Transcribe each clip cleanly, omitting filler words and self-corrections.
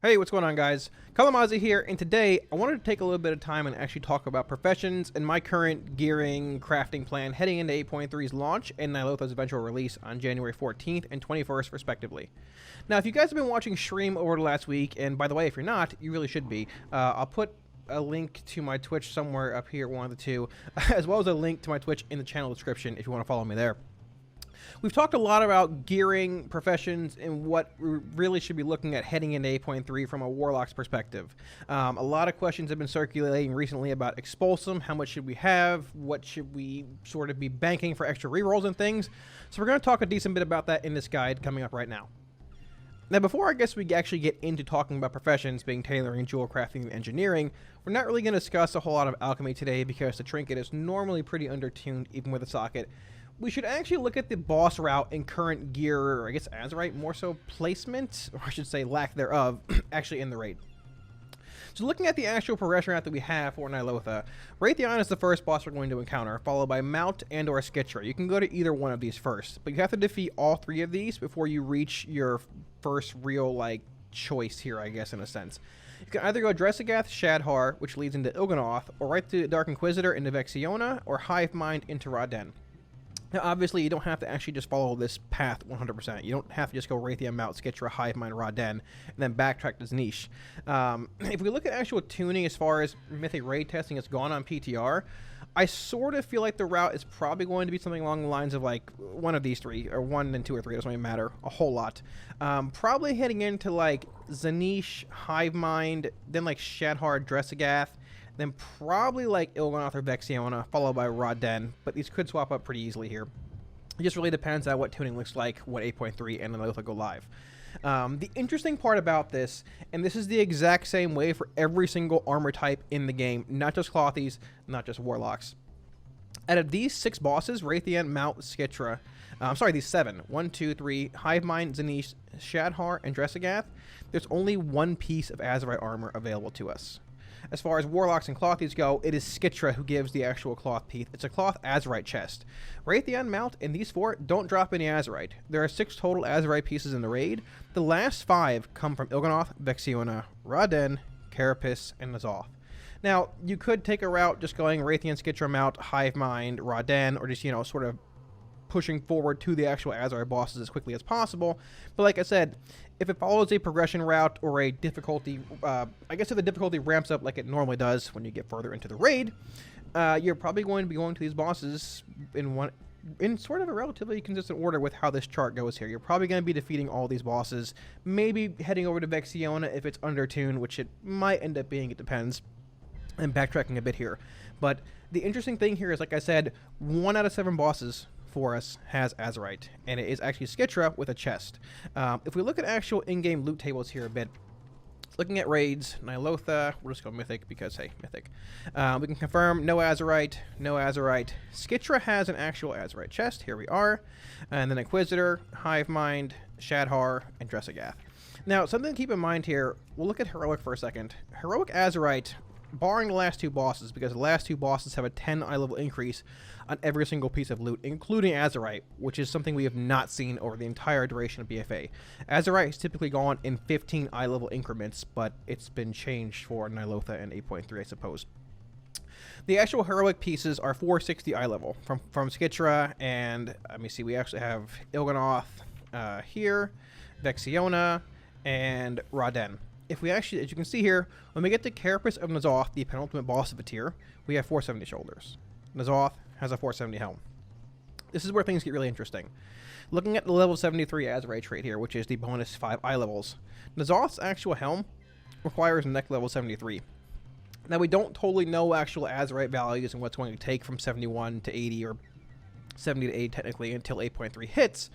Hey, what's going on, guys? Kalamazi here, and today I wanted to take a little bit of time and actually talk about professions and my current gearing crafting plan heading into 8.3's launch and Ny'alotha's eventual release on January 14th and 21st, respectively. Now, if you guys have been watching Stream over the last week, and by the way, if you're not, you really should be, I'll put a link to my Twitch somewhere up here, one of the two, as well as a link to my Twitch in the channel description if you want to follow me there. We've talked a lot about gearing, professions, and what we really should be looking at heading into 8.3 from a Warlock's perspective. A lot of questions have been circulating recently about Expulsum, how much should we have, what should we sort of be banking for extra rerolls and things. So we're going to talk a decent bit about that in this guide coming up right now. Now, before I guess we actually get into talking about professions being tailoring, jewel crafting, and engineering, we're not really going to discuss a whole lot of alchemy today because the trinket is normally pretty undertuned even with a socket. We should actually look at the boss route and current gear, or I guess Azerite more so placement, or I should say lack thereof, actually in the raid. So looking at the actual progression route that we have for Ny'alotha, Raytheon is the first boss we're going to encounter, followed by Mount and or Skitra. You can go to either one of these first, but you have to defeat all three of these before you reach your first real, like, choice here, I guess, in a sense. You can either go Dressagath, Shadhar, which leads into Il'gynoth, or right to Dark Inquisitor into Vexiona, or Hive Mind into Ra-den. Now, obviously, you don't have to actually just follow this path 100%. You don't have to just go Raytheon, Mount, Skitra, Hive Mind, Ra-den, and then backtrack to niche. If we look at actual tuning as far as Mythic Raid testing has gone on PTR, I sort of feel like the route is probably going to be something along the lines of like one of these three, or 1 and 2 or 3, doesn't really matter a whole lot. Probably heading into like Zanish, Hive Mind, then like Shadhar, Dressagath, then probably like Il'gynoth or Vexiona, followed by Ra-den, but these could swap up pretty easily here. It just really depends on what tuning looks like when 8.3 and Ny'alotha go live. The interesting part about this, and this is the exact same way for every single armor type in the game, not just Clothies, not just Warlocks. Out of these 6 bosses, Raytheon, Mount, Skitra, these 7, 1, 2, 3, Hive Mind, Zanish, Shadhar, and Dressagath, there's only one piece of Azerite armor available to us. As far as Warlocks and Clothies go, it is Skitra who gives the actual cloth piece. It's a cloth Azerite chest. Raytheon, Mount, and these 4 don't drop any Azerite. There are 6 total Azerite pieces in the raid. The last 5 come from Il'gynoth, Vexiona, Ra-den, Carapace, and Ny'alotha. Now, you could take a route just going Raytheon, Skitra, Mount, Hive Mind, Ra-den, or just, sort of pushing forward to the actual Azerite bosses as quickly as possible. But like I said, if it follows a progression route or a difficulty, I guess if the difficulty ramps up like it normally does when you get further into the raid, you're probably going to be going to these bosses in sort of a relatively consistent order with how this chart goes here. You're probably going to be defeating all these bosses, maybe heading over to Vexiona if it's undertuned, which it might end up being, it depends, and backtracking a bit here. But the interesting thing here is, like I said, 1 out of 7 bosses for us has Azerite, and it is actually Skitra with a chest. If we look at actual in-game loot tables here a bit, looking at raids, Ny'alotha, we'll just go Mythic because, hey, Mythic. We can confirm no Azerite, no Azerite. Skitra has an actual Azerite chest, here we are, and then Inquisitor, Hive Mind, Shadhar, and Dressagath. Now, something to keep in mind here, we'll look at Heroic for a second. Heroic Azerite, barring the last 2 bosses, because the last 2 bosses have a 10 eye level increase on every single piece of loot, including Azerite, which is something we have not seen over the entire duration of BFA. Azerite has typically gone in 15 eye level increments, but it's been changed for Ny'alotha and 8.3, I suppose. The actual heroic pieces are 460 eye level from Skitra, and let me see, we actually have Il'gynoth here, Vexiona, and Ra-den. If we actually, as you can see here, when we get to Carapace of Ny'alotha, the penultimate boss of a tier, we have 470 shoulders. Ny'alotha has a 470 helm. This is where things get really interesting. Looking at the level 73 Azerite trait here, which is the bonus 5 eye levels, Ny'alotha's actual helm requires neck level 73. Now, we don't totally know actual Azerite values and what's going to take from 71 to 80 or 70 to 80 technically until 8.3 hits,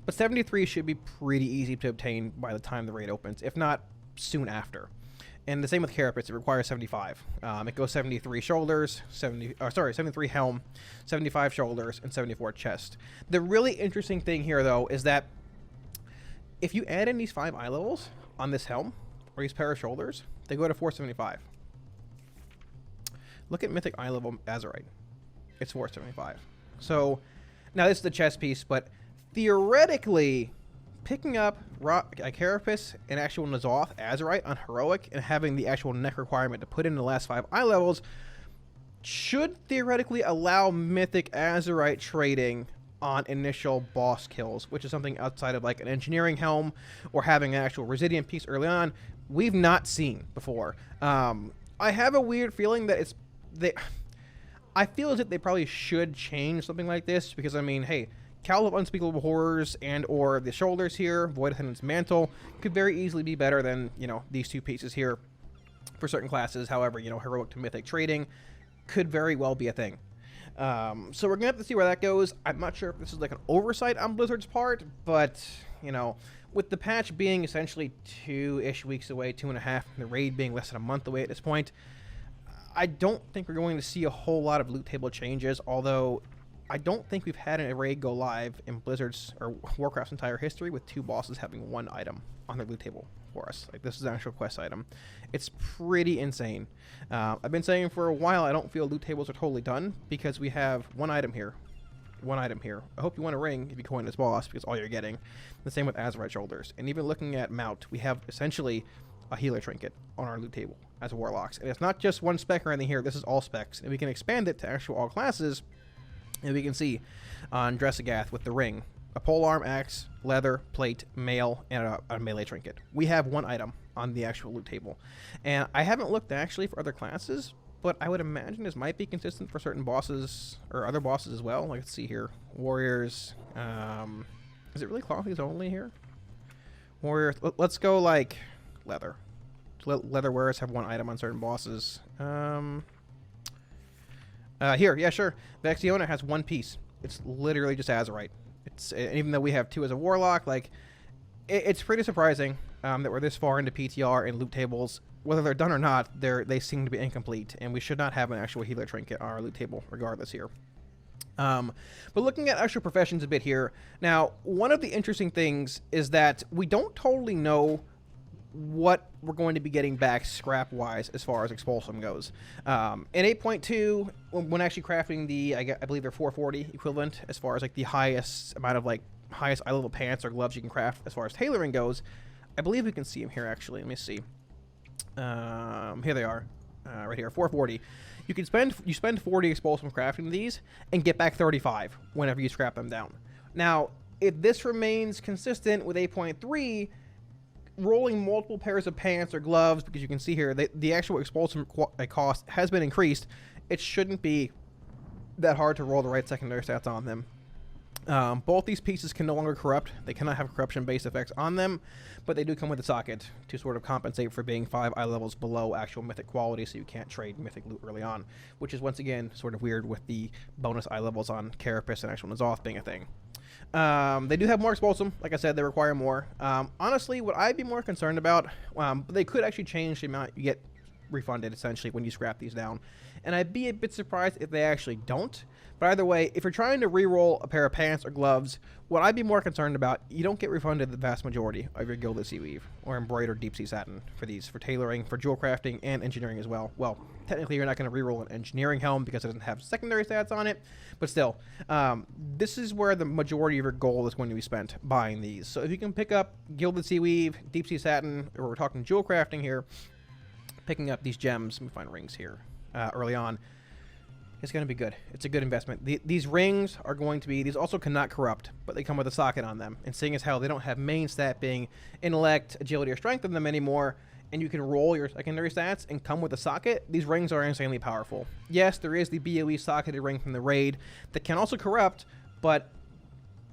but 73 should be pretty easy to obtain by the time the raid opens, if not soon after. And the same with Carapace, it requires 75. It goes 73 shoulders, 73 helm, 75 shoulders, and 74 chest. The really interesting thing here, though, is that if you add in these 5 eye levels on this helm, or these pair of shoulders, they go to 475. Look at Mythic eye level Azerite. It's 475. So, now this is the chest piece, but theoretically, picking up Carapace and actual Ny'alotha Azerite on Heroic and having the actual neck requirement to put in the last 5 eye levels should theoretically allow Mythic Azerite trading on initial boss kills, which is something outside of like an engineering helm or having an actual Resilient piece early on we've not seen before. I have a weird feeling that I feel as if they probably should change something like this because, I mean, hey, Cowl of Unspeakable Horrors and or the shoulders here, Void Attendant's Mantle, could very easily be better than, you know, these 2 pieces here for certain classes. However, you know, Heroic to Mythic trading could very well be a thing. So we're going to have to see where that goes. I'm not sure if this is like an oversight on Blizzard's part, but, you know, with the patch being essentially 2-ish weeks away, 2.5, and the raid being less than a month away at this point, I don't think we're going to see a whole lot of loot table changes, although I don't think we've had a raid go live in Blizzard's or Warcraft's entire history with 2 bosses having 1 item on their loot table for us. Like, this is an actual quest item. It's pretty insane. I've been saying for a while I don't feel loot tables are totally done because we have 1 item here. 1 item here. I hope you want a ring if you coin this boss because all you're getting. The same with Azerite Shoulders. And even looking at Mount, we have essentially a healer trinket on our loot table as Warlocks. And it's not just 1 spec or anything here. This is all specs. And we can expand it to actual all classes. And we can see on Dressagath with the ring, a polearm, axe, leather, plate, mail, and a melee trinket. We have 1 item on the actual loot table. And I haven't looked actually for other classes, but I would imagine this might be consistent for certain bosses or other bosses as well. Like, let's see here. Warriors. Is it really Clothies only here? Warriors. Let's go like leather. Leather wearers have 1 item on certain bosses. Here, yeah, sure. Vexiona has 1 piece. It's literally just Azerite. It's even though we have 2 as a Warlock, like it's pretty surprising that we're this far into PTR and loot tables. Whether they're done or not, they seem to be incomplete, and we should not have an actual healer trinket on our loot table, regardless here. But looking at actual professions a bit here, now one of the interesting things is that we don't totally know what we're going to be getting back scrap-wise as far as Expulsum goes. In 8.2, when actually crafting the, I believe they're 440 equivalent as far as like the highest amount of like highest eye level pants or gloves you can craft as far as tailoring goes, I believe we can see them here actually. Let me see. Here they are, right here, 440. You spend 40 Expulsum crafting these and get back 35 whenever you scrap them down. Now, if this remains consistent with 8.3, rolling multiple pairs of pants or gloves, because you can see here the actual Expulsum cost has been increased, it shouldn't be that hard to roll the right secondary stats on them. Both these pieces can no longer corrupt. They cannot have corruption-based effects on them, but they do come with a socket to sort of compensate for being 5 eye levels below actual mythic quality, so you can't trade mythic loot early on, which is once again sort of weird with the bonus eye levels on Carapace and actual Ny'alotha being a thing. They do have more Expulsum. Like I said, they require more. Honestly, what I'd be more concerned about, they could actually change the amount you get refunded, essentially, when you scrap these down. And I'd be a bit surprised if they actually don't. But either way, if you're trying to re-roll a pair of pants or gloves, what I'd be more concerned about, you don't get refunded the vast majority of your Gilded Sea Weave or Embroidered Deep Sea Satin for these, for tailoring, for jewel crafting, and engineering as well. Well, technically you're not going to re-roll an engineering helm because it doesn't have secondary stats on it, but still, this is where the majority of your gold is going to be spent buying these. So if you can pick up Gilded Sea Weave, Deep Sea Satin, or we're talking jewel crafting here, picking up these gems, let me find rings here, early on, it's going to be good. It's a good investment. These rings are going to be, these also cannot corrupt, but they come with a socket on them. And seeing as how they don't have main stat being intellect, agility, or strength in them anymore, and you can roll your secondary stats and come with a socket, these rings are insanely powerful. Yes, there is the BOE socketed ring from the raid that can also corrupt, but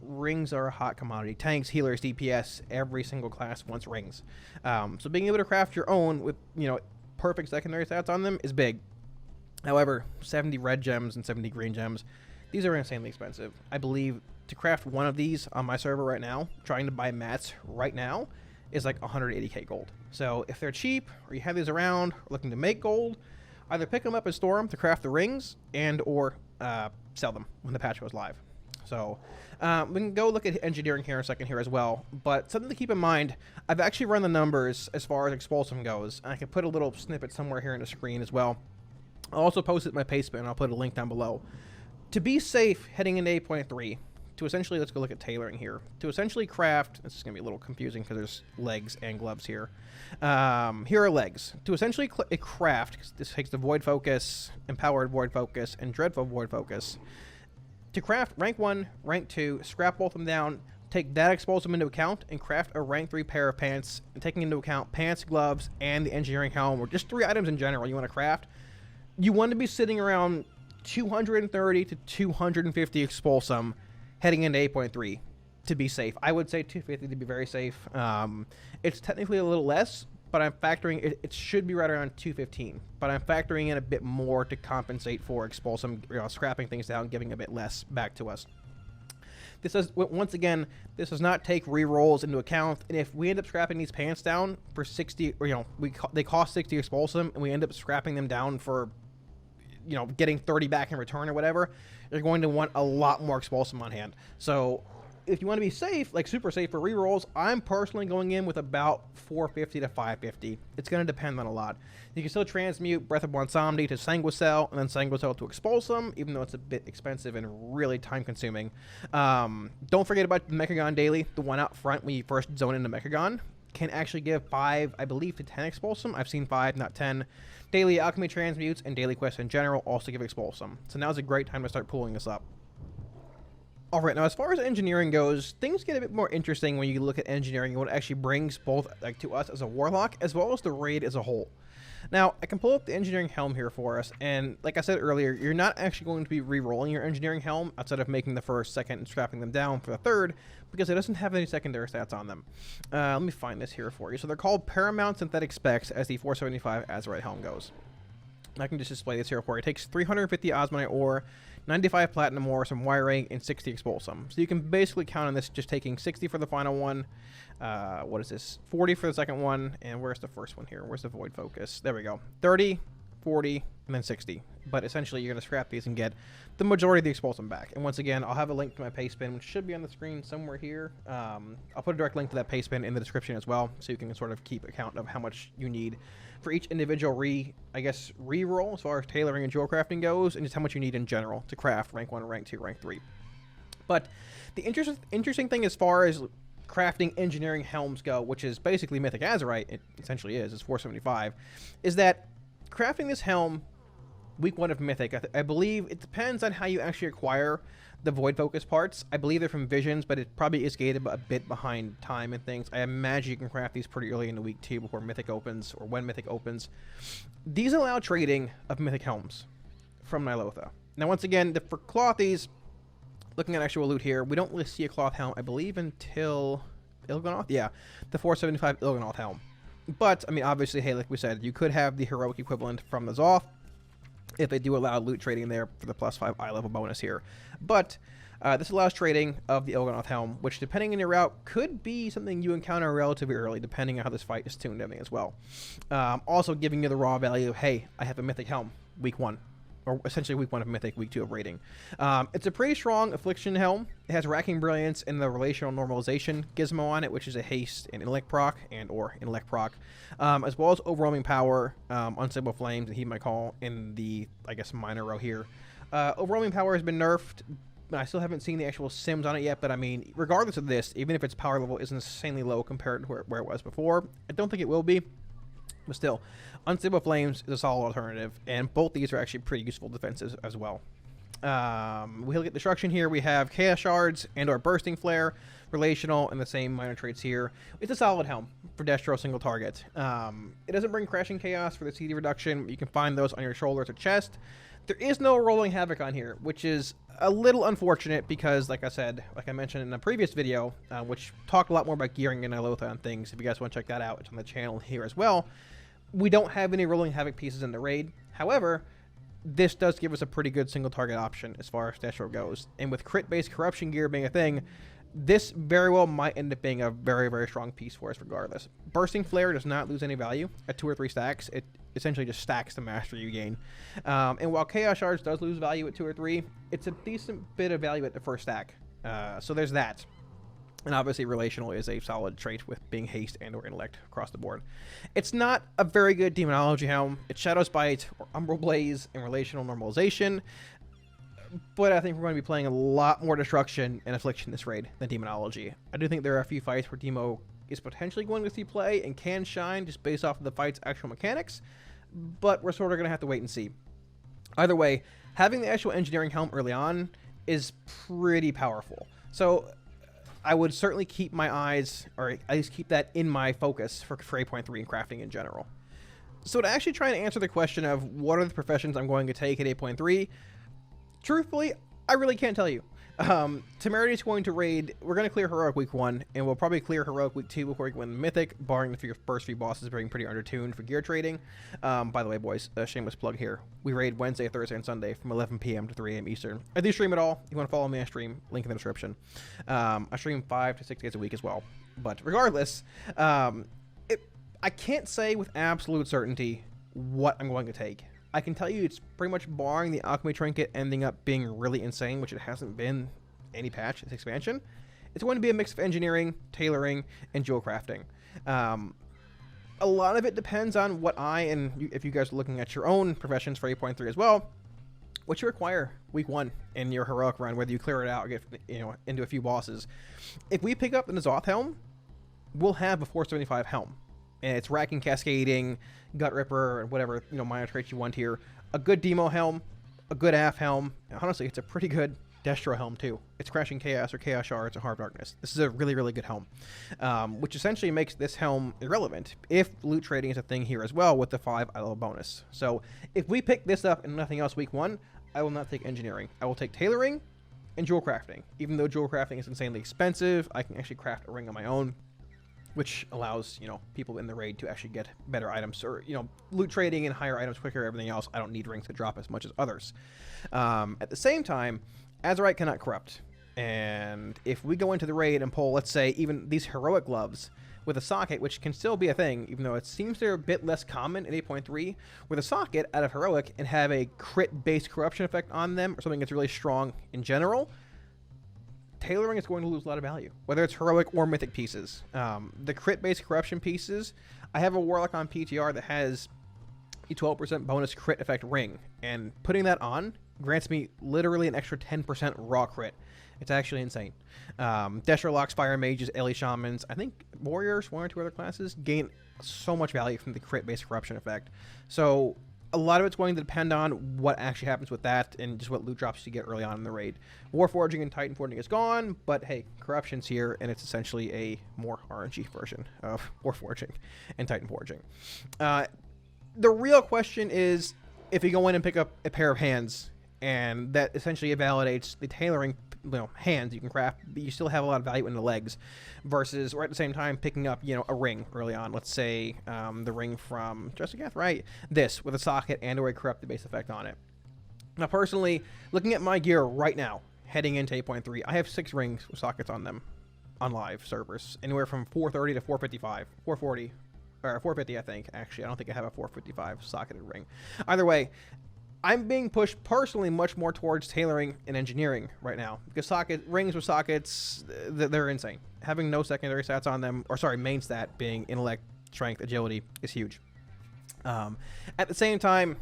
rings are a hot commodity. Tanks, healers, DPS, every single class wants rings. So being able to craft your own with, you know, perfect secondary stats on them is big. However, 70 red gems and 70 green gems, these are insanely expensive. I believe to craft one of these on my server right now, trying to buy mats right now, is like 180k gold. So if they're cheap, or you have these around, or looking to make gold, either pick them up and store them to craft the rings, and or sell them when the patch goes live. So we can go look at engineering here in a second here as well. But something to keep in mind, I've actually run the numbers as far as Expulsum goes. And I can put a little snippet somewhere here on the screen as well. I'll also post it in my paste bin, and I'll put a link down below. To be safe heading into 8.3, to essentially, let's go look at tailoring here. To essentially craft, this is going to be a little confusing because there's legs and gloves here. Here are legs. To essentially craft, this takes the Void Focus, Empowered Void Focus, and Dreadful Void Focus. To craft rank 1, rank 2, scrap both of them down, take that explosive into account, and craft a rank 3 pair of pants, and taking into account pants, gloves, and the engineering helm, or just 3 items in general you want to craft. You want to be sitting around 230 to 250 expulsum heading into 8.3 to be safe. I would say 250 to be very safe. It's technically a little less, but I'm factoring it should be right around 215, but I'm factoring in a bit more to compensate for expulsum, scrapping things down, giving a bit less back to us. This is, once again, this does not take re-rolls into account, and if we end up scrapping these pants down for 60, or they cost 60 expulsum, and we end up scrapping them down for, getting 30 back in return or whatever, you're going to want a lot more expulsum on hand. So if you want to be safe, like super safe for rerolls, I'm personally going in with about 450 to 550. It's going to depend on a lot. You can still transmute Breath of Bonsomni to Sanguicell, and then Sanguicell to Expulsum, even though it's a bit expensive and really time consuming. Don't forget about the Mechagon Daily, the one out front when you first zone into Mechagon. Can actually give 5, I believe, to 10 Expulsum. I've seen 5, not 10. Daily Alchemy Transmutes and Daily Quests in general also give Expulsum. So now's a great time to start pulling this up. Alright, now as far as engineering goes, things get a bit more interesting when you look at engineering and what it actually brings both to us as a Warlock as well as the raid as a whole. Now, I can pull up the engineering helm here for us, and like I said earlier, you're not actually going to be re-rolling your engineering helm outside of making the first, second, and scrapping them down for the third, because it doesn't have any secondary stats on them. Let me find this here for you. So they're called Paramount Synthetic Specs as the 475 Azerite helm goes. I can just display this here for you. It takes 350 Osmonite ore, 95 Platinum ore, some wiring, and 60 Expulsum. So you can basically count on this just taking 60 for the final one. What is this? 40 for the second one. And where's the first one here? Where's the Void Focus? There we go. 30, 40, and then 60. But essentially, you're going to scrap these and get the majority of the Expulsum back. And once again, I'll have a link to my paste bin, which should be on the screen somewhere here. I'll put a direct link to that paste bin in the description as well, so you can sort of keep account of how much you need for each individual re-roll as far as tailoring and jewel crafting goes, and just how much you need in general to craft rank 1, rank 2, rank 3. But the interesting thing as far as crafting engineering helms go, which is basically Mythic Azerite, it essentially is, it's 475, is that crafting this helm week 1 of Mythic, I believe it depends on how you actually acquire the Void Focus parts. I believe they're from Visions, but it probably is gated a bit behind time and things. I imagine you can craft these pretty early in the week 2 before Mythic opens, or when Mythic opens. These allow trading of Mythic helms from Ny'alotha. Now, once again, for Clothies, looking at actual loot here, we don't really see a cloth helm, I believe, until Il'gynoth? Yeah, the 475 Il'gynoth helm. But, I mean, obviously, hey, like we said, you could have the heroic equivalent from the Zoth, if they do allow loot trading there for the +5 eye level bonus here. But this allows trading of the Il'gynoth helm, which, depending on your route, could be something you encounter relatively early, depending on how this fight is tuned in as well. Also giving you the raw value of, hey, I have a Mythic helm, week 1. Or essentially week 1 of Mythic, week 2 of raiding. It's a pretty strong Affliction helm. It has Racking Brilliance and the Relational Normalization gizmo on it, which is a haste and intellect proc, or intellect proc, as well as Overwhelming Power, Unstable Flames, and Heed My Call in the, I guess, minor row here. Overwhelming Power has been nerfed. I still haven't seen the actual sims on it yet, but I mean, regardless of this, even if its power level is insanely low compared to where it was before, I don't think it will be. But still, Unstable Flames is a solid alternative, and both these are actually pretty useful defenses as well. We look at Destruction here. We have Chaos Shards and or Bursting Flare, Relational, and the same minor traits here. It's a solid helm for Destro single target. It doesn't bring Crashing Chaos for the CD reduction. You can find those on your shoulders or chest. There is no Rolling Havoc on here, which is a little unfortunate because, like I said, like I mentioned in a previous video, which talked a lot more about gearing and Ny'alotha and things. If you guys want to check that out, it's on the channel here as well. We don't have any Rolling Havoc pieces in the raid. However, this does give us a pretty good single target option as far as Destro goes. And with crit-based corruption gear being a thing, this very well might end up being a very, very strong piece for us regardless. Bursting Flare does not lose any value at 2 or 3 stacks. It essentially just stacks the mastery you gain. And while Chaos Shards does lose value at 2 or 3, it's a decent bit of value at the first stack. So there's that. And obviously, Relational is a solid trait with being haste and or intellect across the board. It's not a very good Demonology helm. It's Shadow's Bite or Umbral Blaze and Relational Normalization. but I think we're going to be playing a lot more Destruction and Affliction this raid than Demonology. I do think there are a few fights where Demo is potentially going to see play and can shine just based off of the fight's actual mechanics, but we're sort of going to have to wait and see. Either way, having the actual Engineering Helm early on is pretty powerful. So I would certainly keep my eyes, or at least keep that in my focus for 8.3 and crafting in general. So to actually try and answer the question of what are the professions I'm going to take at 8.3, truthfully, I really can't tell you. Temerity is going to raid. We're going to clear Heroic Week 1, and we'll probably clear Heroic Week 2 before we win Mythic, barring the first few bosses being pretty undertuned for gear trading. By the way, boys, a shameless plug here. We raid Wednesday, Thursday, and Sunday from 11 p.m. to 3 a.m. Eastern. I do stream it all. If you want to follow me, I stream. Link in the description. I stream 5 to 6 days a week as well. But regardless, I can't say with absolute certainty what I'm going to take. I can tell you it's pretty much barring the Alchemy Trinket ending up being really insane, which it hasn't been any patch this expansion. It's going to be a mix of engineering, tailoring, and jewel crafting. A lot of it depends on what if you guys are looking at your own professions for 8.3 as well, what you require week 1 in your heroic run, whether you clear it out or get into a few bosses. If we pick up the Ny'alotha Helm, we'll have a 475 Helm. And it's racking, cascading, gut ripper, and whatever minor traits you want here. A good demo helm, a good AF helm. And honestly, it's a pretty good Destro helm too. It's crashing chaos or chaos shards or hard darkness. This is a really, really good helm, which essentially makes this helm irrelevant if loot trading is a thing here as well with the 5 idle bonus. So if we pick this up and nothing else week 1, I will not take engineering. I will take tailoring and jewel crafting. Even though jewel crafting is insanely expensive, I can actually craft a ring on my own, which allows, people in the raid to actually get better items or, loot trading and higher items quicker, everything else. I don't need rings to drop as much as others. At the same time, Azerite cannot corrupt. And if we go into the raid and pull, let's say, even these heroic gloves with a socket, which can still be a thing, even though it seems they're a bit less common in 8.3, with a socket out of heroic and have a crit-based corruption effect on them or something that's really strong in general, tailoring is going to lose a lot of value, whether it's heroic or mythic pieces. The crit-based corruption pieces, I have a warlock on PTR that has a 12% bonus crit effect ring, and putting that on grants me literally an extra 10% raw crit. It's actually insane. Destro locks, fire mages, Ellie shamans, I think warriors, 1 or 2 other classes, gain so much value from the crit-based corruption effect. So a lot of it's going to depend on what actually happens with that and just what loot drops you get early on in the raid. Warforging and Titan Forging is gone, but hey, corruption's here, and it's essentially a more RNG version of Warforging and Titan Forging. The real question is if you go in and pick up a pair of hands, and that essentially validates the tailoring hands you can craft, but you still have a lot of value in the legs, versus, or at the same time, picking up, a ring early on. Let's say the ring from Jessica, right? This, with a socket and or a corrupted base effect on it. Now, personally, looking at my gear right now, heading into 8.3, I have 6 rings with sockets on them on live servers, anywhere from 430 to 455, 440, or 450, I think, actually. I don't think I have a 455 socketed ring. Either way, I'm being pushed personally much more towards tailoring and engineering right now, because rings with sockets, they're insane. Having no secondary stats on them, or sorry, main stat being intellect, strength, agility, is huge. At the same time,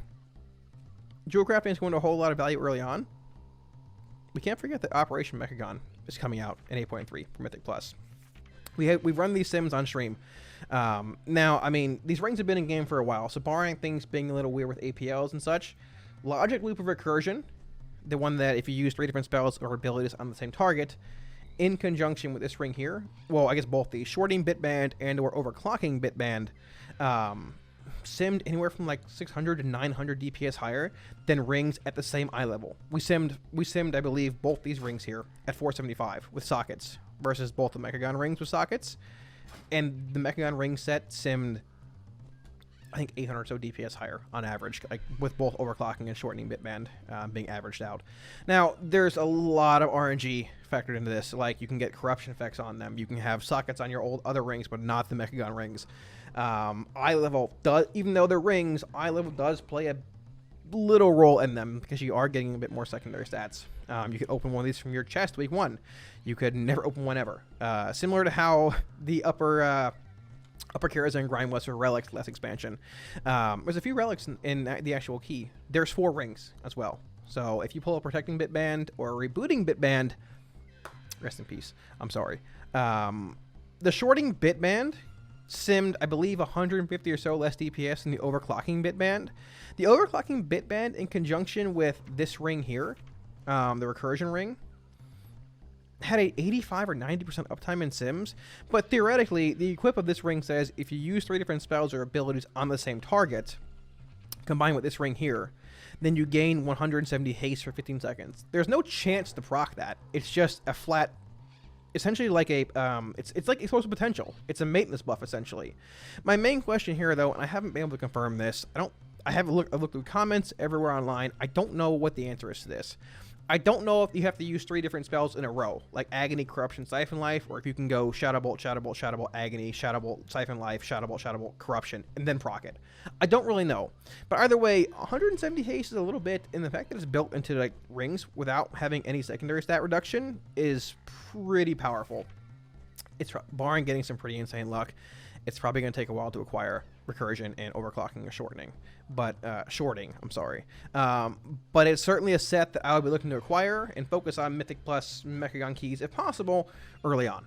jewel crafting is going to hold a lot of value early on. We can't forget that Operation Mechagon is coming out in 8.3 for Mythic Plus. We've run these sims on stream. Now, I mean, these rings have been in game for a while, so barring things being a little weird with APLs and such, Logic Loop of Recursion, the one that if you use 3 different spells or abilities on the same target, in conjunction with this ring here, well, I guess both the shorting bitband and or overclocking bitband, simmed anywhere from like 600 to 900 DPS higher than rings at the same eye level. We simmed, I believe, both these rings here at 475 with sockets versus both the Mechagon rings with sockets. And the Mechagon ring set simmed, I think, 800 or so DPS higher on average, like with both overclocking and shortening bitband being averaged out. Now, there's a lot of RNG factored into this. Like, you can get corruption effects on them. You can have sockets on your other rings, but not the Mechagon rings. Eye level does, even though they're rings, eye level does play a little role in them because you are getting a bit more secondary stats. You could open one of these from your chest week 1. You could never open one ever. Similar to how the upper Karazhan grind was for relics last expansion. There's a few relics in the actual key. There's 4 rings as well So if you pull a protecting bitband or a rebooting bitband, rest in peace. I'm sorry. The shorting bitband simmed, I believe, 150 or so less DPS than the overclocking bitband. The overclocking bitband, in conjunction with this ring here, the recursion ring, had a 85 or 90% uptime in sims, but theoretically, the equip of this ring says if you use 3 different spells or abilities on the same target, combined with this ring here, then you gain 170 haste for 15 seconds. There's no chance to proc that. It's just a flat, essentially like a, it's like explosive potential. It's a maintenance buff, essentially. My main question here, though, and I haven't been able to confirm this, I've looked through comments everywhere online. I don't know what the answer is to this. I don't know if you have to use 3 different spells in a row, like Agony, Corruption, Siphon Life, or if you can go Shadow Bolt, Shadow Bolt, Shadow Bolt, Agony, Shadow Bolt, Siphon Life, Shadow Bolt, Corruption, and then proc it. I don't really know. But either way, 170 haste is a little bit, and the fact that it's built into like rings without having any secondary stat reduction is pretty powerful. It's barring getting some pretty insane luck. It's probably going to take a while to acquire recursion and overclocking or shorting, but I'm sorry. But it's certainly a set that I would be looking to acquire and focus on Mythic Plus Mechagon keys, if possible, early on.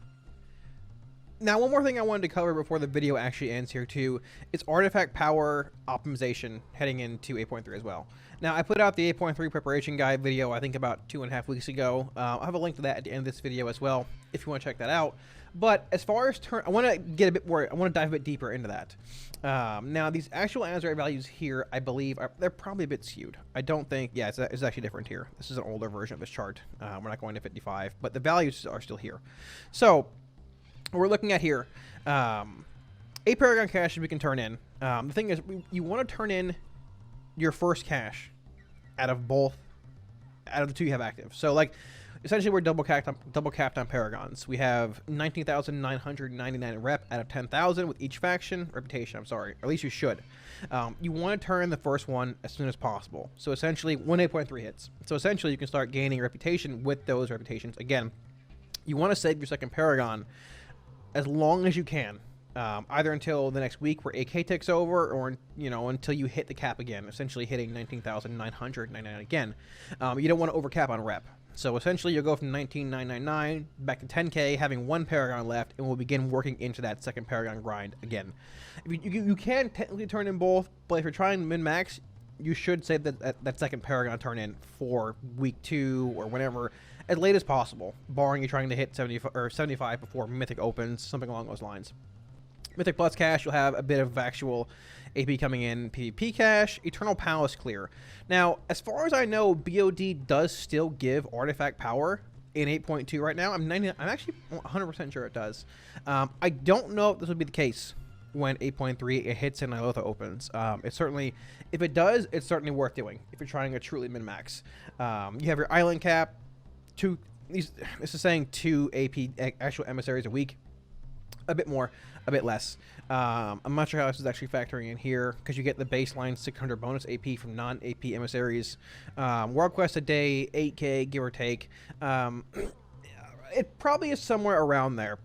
Now, one more thing I wanted to cover before the video actually ends here too is artifact power optimization heading into 8.3 as well. Now, I put out the 8.3 preparation guide video, I think about 2.5 weeks ago. I'll have a link to that at the end of this video as well, if you want to check that out. But as far as I want to get a bit more, I want to dive a bit deeper into that. Now, these actual Azure values here, I believe, they're probably a bit skewed. I don't think, yeah, it's actually different here. This is an older version of this chart. We're not going to 55, but the values are still here. So, what we're looking at here, 8 Paragon caches we can turn in. The thing is, you want to turn in your first cache out of the 2 you have active. So, like, essentially, we're double capped on Paragons. We have 19,999 rep out of 10,000 with each faction. Reputation, I'm sorry. Or at least you should. You want to turn the first one as soon as possible. So essentially, when 8.3 hits. So essentially, you can start gaining reputation with those reputations. Again, you want to save your second Paragon as long as you can. Either until the next week where AK ticks over, or until you hit the cap again, essentially hitting 19,999 again. You don't want to overcap on rep. So essentially, you'll go from 19,999 back to 10k, having 1 Paragon left, and we'll begin working into that second Paragon grind again. You can technically turn in both, but if you're trying min-max, you should save that second Paragon turn in for week 2 or whenever, as late as possible, barring you trying to hit 75 before Mythic opens, something along those lines. Mythic Plus cache, you'll have a bit of actual AP coming in. PvP cache, Eternal Palace clear. Now, as far as I know, BOD does still give artifact power in 8.2 right now. I'm actually 100% sure it does. I don't know if this would be the case when 8.3 it hits and Ny'alotha opens. It's certainly, if it does, it's certainly worth doing if you're trying a truly min-max. You have your island cap. This is saying 2 AP actual emissaries a week. A bit more, a bit less. I'm not sure how this is actually factoring in here, because you get the baseline 600 bonus AP from non-AP emissaries. World quest a day, 8k, give or take. It probably is somewhere around there.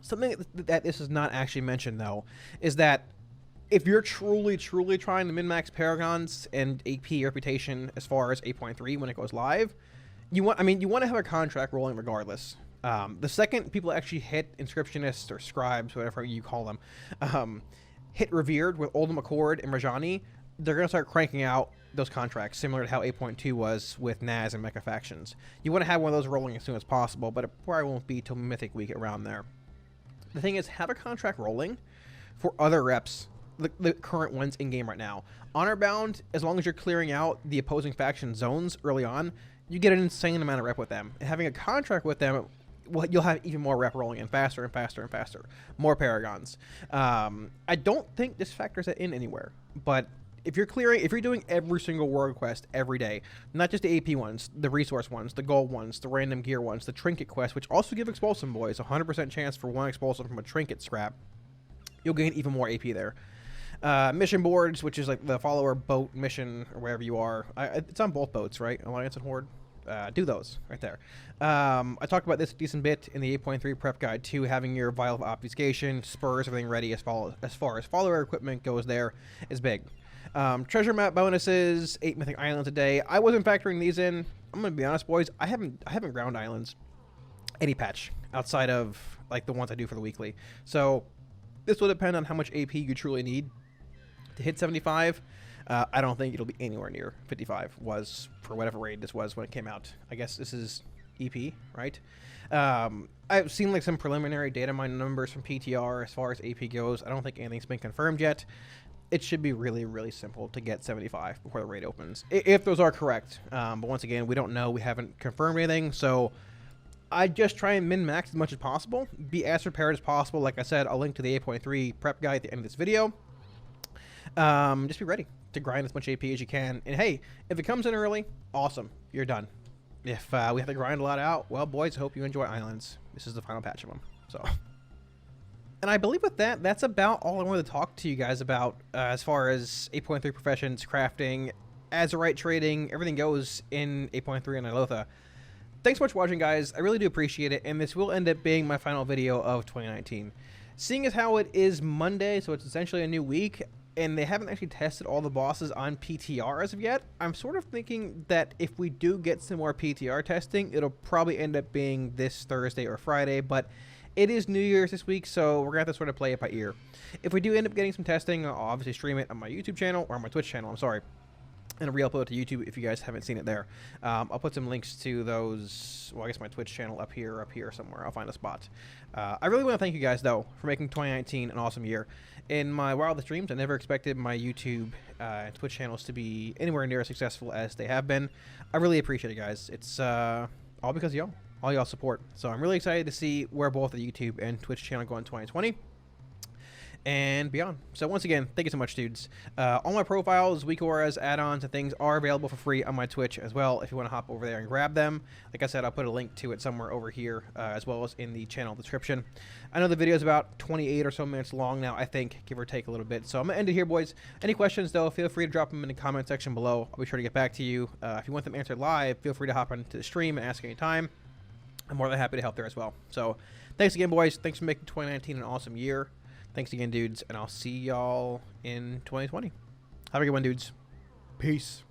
Something that this is not actually mentioned, though, is that if you're truly trying to min-max Paragons and AP reputation as far as 8.3 when it goes live, you want to have a contract rolling regardless. The second people actually hit Inscriptionists or Scribes, whatever you call them, hit Revered with Oldham Accord and Rajani, they're going to start cranking out those contracts, similar to how 8.2 was with Naz and Mecha Factions. You want to have one of those rolling as soon as possible, but it probably won't be till Mythic Week around there. The thing is, have a contract rolling for other reps, the current ones in-game right now. Honor-bound, as long as you're clearing out the opposing faction zones early on, you get an insane amount of rep with them. And having a contract with them, well, you'll have even more rep rolling in faster and faster and faster. More Paragons. I don't think this factors that in anywhere, but if you're doing every single world quest every day, not just the AP ones, the resource ones, the gold ones, the random gear ones, the trinket quest, which also give Expulsum Boys 100% chance for 1 Expulsum from a trinket scrap, you'll gain even more AP there. Mission boards, which is like the follower boat mission or wherever you are. It's on both boats, right? Alliance and Horde. Do those right there. I talked about this a decent bit in the 8.3 prep guide too, having your Vial of Obfuscation, spurs, everything ready as far as follower equipment goes there is big. Treasure map bonuses, 8 mythic islands a day. I wasn't factoring these in. I'm gonna be honest, boys. I haven't ground islands any patch outside of like the ones I do for the weekly. So this will depend on how much AP you truly need to hit 75. I don't think it'll be anywhere near 55 was for whatever raid this was when it came out. I guess this is EP, right? I've seen like some preliminary data mine numbers from PTR as far as AP goes. I don't think anything's been confirmed yet. It should be really, really simple to get 75 before the raid opens, if those are correct. But once again, we don't know. We haven't confirmed anything, so I just try and min-max as much as possible. Be as prepared as possible. Like I said, I'll link to the 8.3 prep guide at the end of this video. Just be ready to grind as much AP as you can. And hey, if it comes in early, awesome. You're done. If we have to grind a lot out, well, boys, hope you enjoy Islands. This is the final patch of them. So, and I believe with that, that's about all I wanted to talk to you guys about as far as 8.3 professions, crafting, Azurite trading, everything goes in 8.3 and Ny'alotha. Thanks so much for watching, guys. I really do appreciate it, and this will end up being my final video of 2019. Seeing as how it is Monday, so it's essentially a new week, and they haven't actually tested all the bosses on PTR as of yet, I'm sort of thinking that if we do get some more PTR testing, it'll probably end up being this Thursday or Friday, but it is New Year's this week, so we're going to have to sort of play it by ear. If we do end up getting some testing, I'll obviously stream it on my YouTube channel, or on my Twitch channel, I'm sorry, and re-upload to YouTube if you guys haven't seen it there. I'll put some links to those, well, I guess my Twitch channel up here somewhere. I'll find a spot. I really want to thank you guys, though, for making 2019 an awesome year. In my wildest dreams, I never expected my YouTube and Twitch channels to be anywhere near as successful as they have been. I really appreciate it, guys. It's all because of y'all, all y'all support. So I'm really excited to see where both the YouTube and Twitch channel go in 2020. And beyond. So once again, thank you so much, dudes. All my profiles, week auras, add-ons, and things are available for free on my Twitch as well if you want to hop over there and grab them. Like I said, I'll put a link to it somewhere over here as well as in the channel description. I know the video is about 28 or so minutes long now, I think, give or take a little bit. So I'm going to end it here, boys. Any questions, though, feel free to drop them in the comment section below. I'll be sure to get back to you. If you want them answered live, feel free to hop onto the stream and ask anytime. I'm more than happy to help there as well. So thanks again, boys. Thanks for making 2019 an awesome year. Thanks again, dudes, and I'll see y'all in 2020. Have a good one, dudes. Peace.